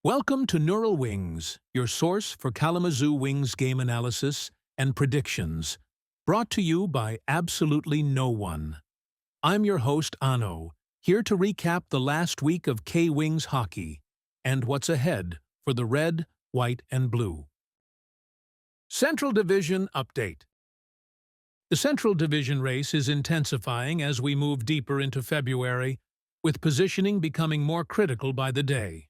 Welcome to Neural Wings, your source for Kalamazoo Wings game analysis and predictions, brought to you by absolutely no one. I'm your host, Ano, here to recap the last week of K-Wings hockey and what's ahead for the red, white, and blue. Central Division Update. The Central Division race is intensifying as we move deeper into February, with positioning becoming more critical by the day.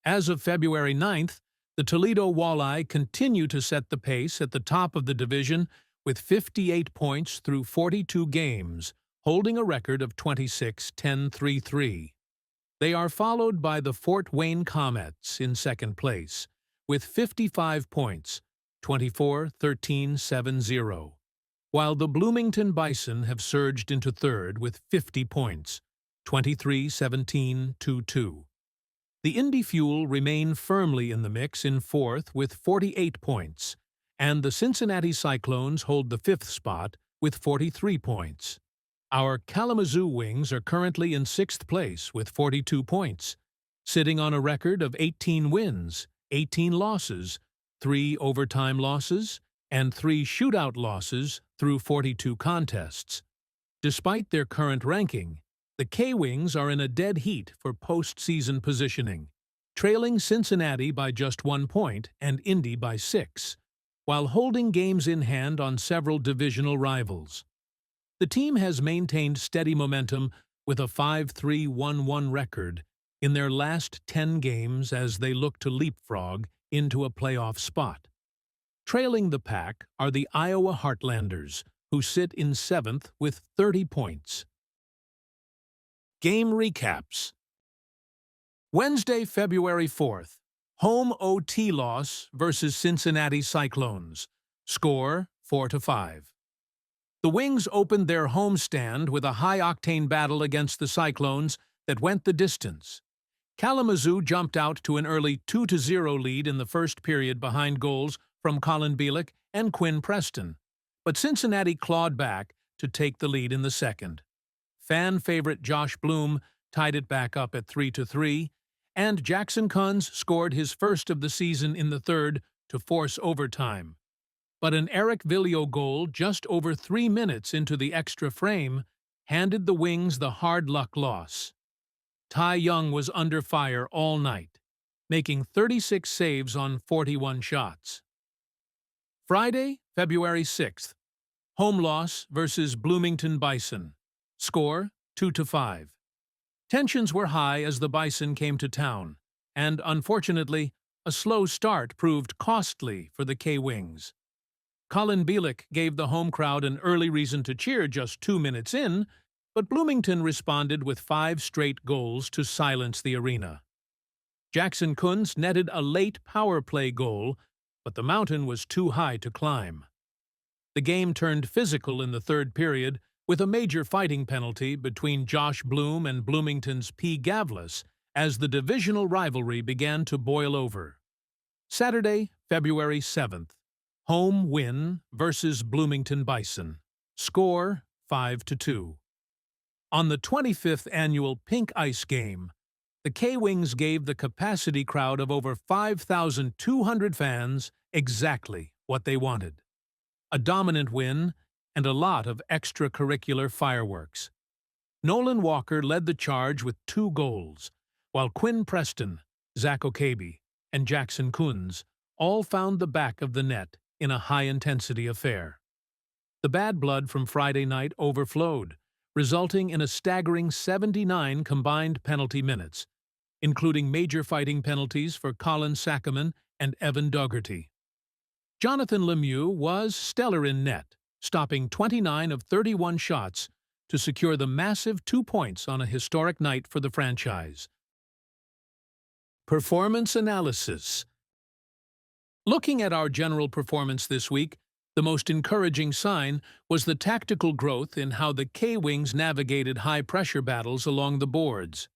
As of February 9th, the Toledo Walleye continue to set the pace at the top of the division with 58 points through 42 games, holding a record of 26-10-3-3. They are followed by the Fort Wayne Komets in second place, with 55 points, 24-13-7-0, while the Bloomington Bison have surged into third with 50 points, 23-17-2-2. The Indy Fuel remain firmly in the mix in fourth with 48 points, and the Cincinnati Cyclones hold the fifth spot with 43 points. Our Kalamazoo Wings are currently in sixth place with 42 points, sitting on a record of 18 wins, 18 losses, 3 overtime losses, and 3 shootout losses through 42 contests. Despite their current ranking, the K-Wings are in a dead heat for postseason positioning, trailing Cincinnati by just 1 point and Indy by 6, while holding games in hand on several divisional rivals. The team has maintained steady momentum with a 5-3-1-1 record in their last 10 games as they look to leapfrog into a playoff spot. Trailing the pack are the Iowa Heartlanders, who sit in seventh with 30 points. Game recaps. Wednesday, February 4th. Home OT loss versus Cincinnati Cyclones. Score 4-5. The Wings opened their homestand with a high-octane battle against the Cyclones that went the distance. Kalamazoo jumped out to an early 2-0 lead in the first period behind goals from Colin Bielik and Quinn Preston, but Cincinnati clawed back to take the lead in the second. Fan favorite Josh Bloom tied it back up at 3-3, and Jackson Kunz scored his first of the season in the third to force overtime. But an Eric Villio goal just over 3 minutes into the extra frame handed the Wings the hard-luck loss. Ty Young was under fire all night, making 36 saves on 41 shots. Friday, February 6th. Home loss versus Bloomington Bison. Score 2-5. Tensions were high as the Bison came to town, and unfortunately, a slow start proved costly for the K-Wings. Colin Bielik gave the home crowd an early reason to cheer just 2 minutes in, but Bloomington responded with 5 straight goals to silence the arena. Jackson Kunz netted a late power play goal, but the mountain was too high to climb. The game turned physical in the third period, with a major fighting penalty between Josh Bloom and Bloomington's P. Gavlis as the divisional rivalry began to boil over. Saturday, February 7th. Home win versus Bloomington Bison. Score 5-2. On the 25th annual Pink Ice Game, the K-Wings gave the capacity crowd of over 5,200 fans exactly what they wanted. A dominant win and a lot of extracurricular fireworks. Nolan Walker led the charge with 2 goals, while Quinn Preston, Zach Okabe, and Jackson Kunz all found the back of the net in a high-intensity affair. The bad blood from Friday night overflowed, resulting in a staggering 79 combined penalty minutes, including major fighting penalties for Colin Sackerman and Evan Dougherty. Jonathan Lemieux was stellar in net, stopping 29 of 31 shots to secure the massive 2 points on a historic night for the franchise. Performance analysis. Looking at our general performance this week, the most encouraging sign was the tactical growth in how the K-Wings navigated high-pressure battles along the boards.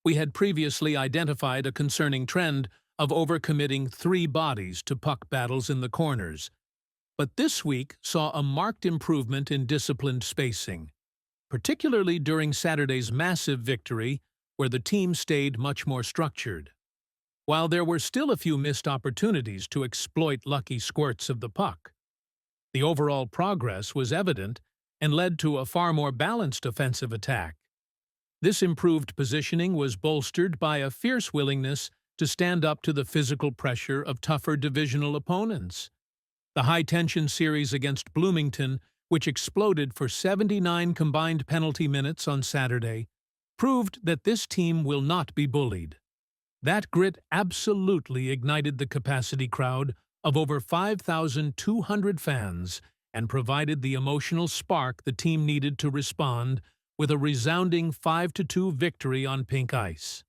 We had previously identified a concerning trend of overcommitting 3 bodies to puck battles in the corners, but this week saw a marked improvement in disciplined spacing, particularly during Saturday's massive victory, where the team stayed much more structured. while there were still a few missed opportunities to exploit lucky squirts of the puck. The overall progress was evident and led to a far more balanced offensive attack. This improved positioning was bolstered by a fierce willingness to stand up to the physical pressure of tougher divisional opponents. The high-tension series against Bloomington, which exploded for 79 combined penalty minutes on Saturday, proved that this team will not be bullied. That grit absolutely ignited the capacity crowd of over 5,200 fans and provided the emotional spark the team needed to respond with a resounding 5-2 victory on pink ice.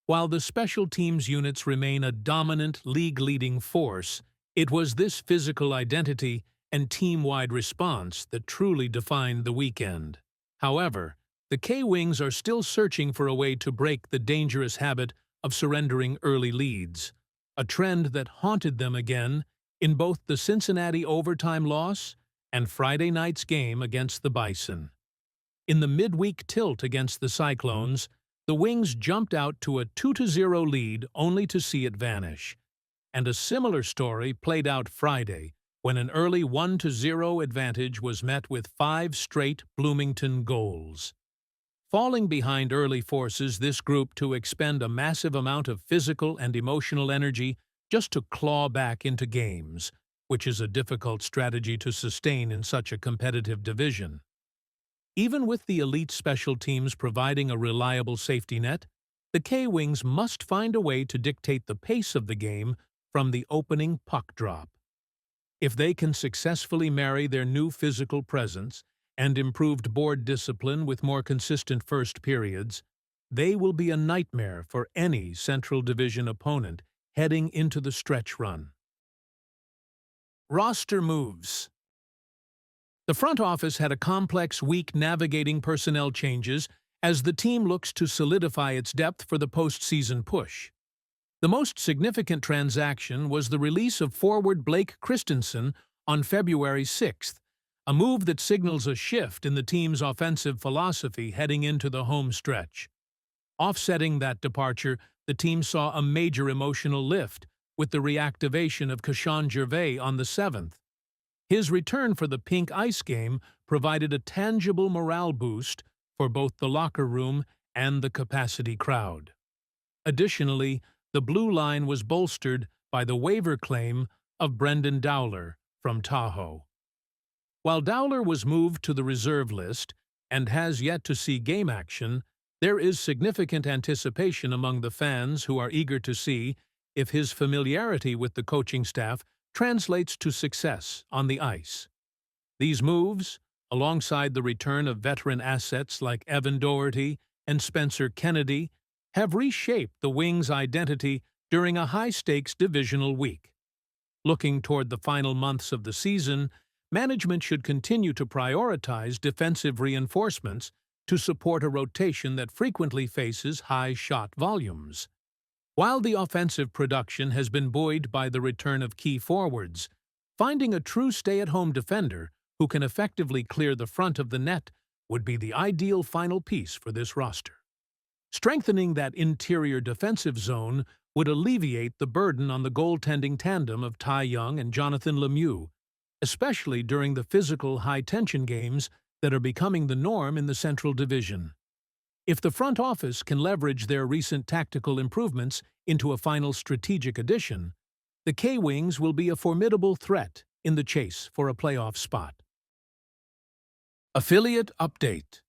While the special teams units remain a dominant, league-leading force, it was this physical identity and team-wide response that truly defined the weekend. However, the K-Wings are still searching for a way to break the dangerous habit of surrendering early leads, a trend that haunted them again in both the Cincinnati overtime loss and Friday night's game against the Bison. In the midweek tilt against the Cyclones, the Wings jumped out to a 2-0 lead only to see it vanish. And a similar story played out Friday, when an early 1-0 advantage was met with 5 straight Bloomington goals. Falling behind early forces this group to expend a massive amount of physical and emotional energy just to claw back into games, which is a difficult strategy to sustain in such a competitive division. Even with the elite special teams providing a reliable safety net, the K-Wings must find a way to dictate the pace of the game from the opening puck drop. If they can successfully marry their new physical presence and improved board discipline with more consistent first periods, they will be a nightmare for any Central Division opponent heading into the stretch run. Roster moves. The front office had a complex week navigating personnel changes as the team looks to solidify its depth for the postseason push. The most significant transaction was the release of forward Blake Christensen on February 6th, a move that signals a shift in the team's offensive philosophy heading into the home stretch. Offsetting that departure, the team saw a major emotional lift with the reactivation of Kashan Gervais on the 7th. His return for the pink ice game provided a tangible morale boost for both the locker room and the capacity crowd. Additionally, the blue line was bolstered by the waiver claim of Brendan Dowler from Tahoe. While Dowler was moved to the reserve list and has yet to see game action, there is significant anticipation among the fans who are eager to see if his familiarity with the coaching staff translates to success on the ice. These moves, alongside the return of veteran assets like Evan Doherty and Spencer Kennedy, have reshaped the Wings' identity during a high-stakes divisional week. Looking toward the final months of the season, management should continue to prioritize defensive reinforcements to support a rotation that frequently faces high shot volumes. While the offensive production has been buoyed by the return of key forwards, finding a true stay-at-home defender who can effectively clear the front of the net would be the ideal final piece for this roster. Strengthening that interior defensive zone would alleviate the burden on the goaltending tandem of Ty Young and Jonathan Lemieux, especially during the physical high-tension games that are becoming the norm in the Central Division. If the front office can leverage their recent tactical improvements into a final strategic addition, the K-Wings will be a formidable threat in the chase for a playoff spot. Affiliate Update.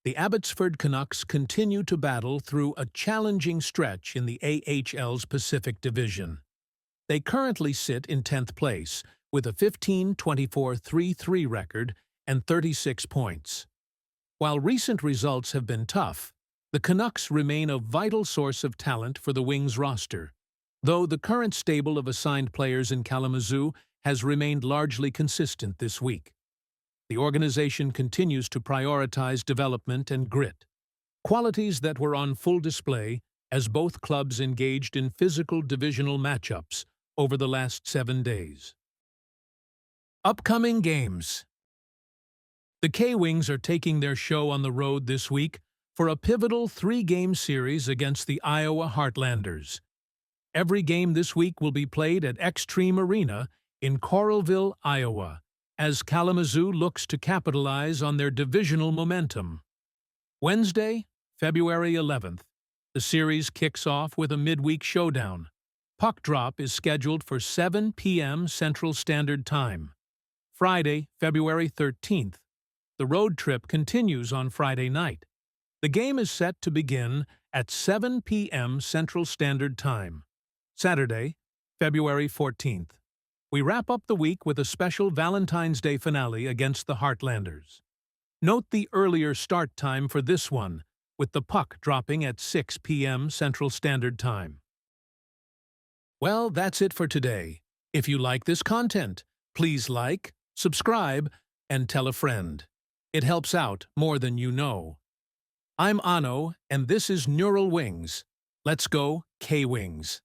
The Abbotsford Canucks continue to battle through a challenging stretch in the AHL's Pacific Division. They currently sit in 10th place with a 15-24-3-3 record and 36 points. While recent results have been tough, the Canucks remain a vital source of talent for the Wings roster, though the current stable of assigned players in Kalamazoo has remained largely consistent this week. The organization continues to prioritize development and grit, qualities that were on full display as both clubs engaged in physical divisional matchups over the last 7 days. Upcoming games. The K-Wings are taking their show on the road this week for a pivotal three-game series against the Iowa Heartlanders. Every game this week will be played at Xtream Arena in Coralville, Iowa, as Kalamazoo looks to capitalize on their divisional momentum. Wednesday, February 11th, the series kicks off with a midweek showdown. Puck drop is scheduled for 7 p.m. Central Standard Time. Friday, February 13th, the road trip continues on Friday night. The game is set to begin at 7 p.m. Central Standard Time. Saturday, February 14th. We wrap up the week with a special Valentine's Day finale against the Heartlanders. Note the earlier start time for this one, with the puck dropping at 6 p.m. Central Standard Time. Well, that's it for today. If you like this content, please like, subscribe, and tell a friend. It helps out more than you know. I'm Ano, and this is Neural Wings. Let's go, K-Wings.